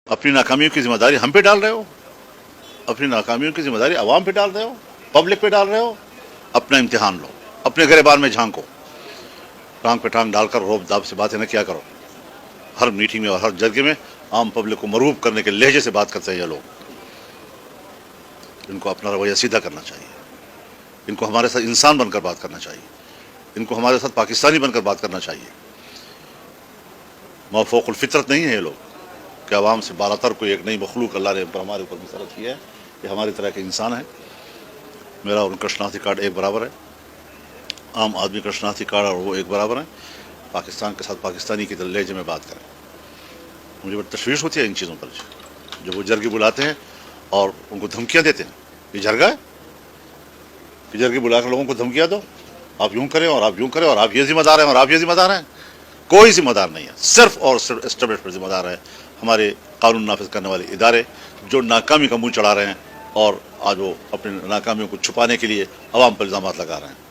अपनी नाकामियों की जिम्मेदारी हम पे डाल रहे हो, अपनी नाकामियों की जिम्मेदारी अवाम पे डाल रहे हो, पब्लिक पे डाल रहे हो। अपना इम्तिहान लो, अपने गिरबान में झांको, टांग पे टांग डालकर रोब दाब से बातें न किया करो। हर मीटिंग में और हर जगह में आम पब्लिक को मरूब करने के लहजे से बात करते हैं ये लोग। इनको अपना रवैया सीधा करना चाहिए, इनको हमारे साथ इंसान बनकर बात करना चाहिए, इनको हमारे साथ पाकिस्तानी बनकर बात करना चाहिए। मौफूकुल फितरत नहीं है ये लोग कि आवाम से बालातर कोई एक नई मखलूक अल्लाह ने हमारे ऊपर मुसलत की है। ये हमारी तरह के इंसान है। मेरा और उनका शनाख्ती कार्ड एक बराबर है, आम आदमी का शनाख्ती कार्ड और वो एक बराबर है। पाकिस्तान के साथ पाकिस्तानी की लहजे में बात करें। मुझे बड़ी तशवीश होती है इन चीज़ों पर, जब वो जरगी बुलाते हैं और उनको धमकियाँ देते हैं। ये जरगा है कि जरगी बुलाकर लोगों को धमकियाँ दो, आप यूँ करें और आप यूँ करें और आप ये जिम्मेदार हैं और आप ये जिम्मेदार हैं। कोई जिम्मेदार नहीं है, सिर्फ और सिर्फ एस्टेब्लिशमेंट जिम्मेदार है, हमारे कानून नाफिज करने वाले इदारे जो नाकामी का मुंह चढ़ा रहे हैं और आज वो अपनी नाकामियों को छुपाने के लिए अवाम पर इल्ज़ामात लगा रहे हैं।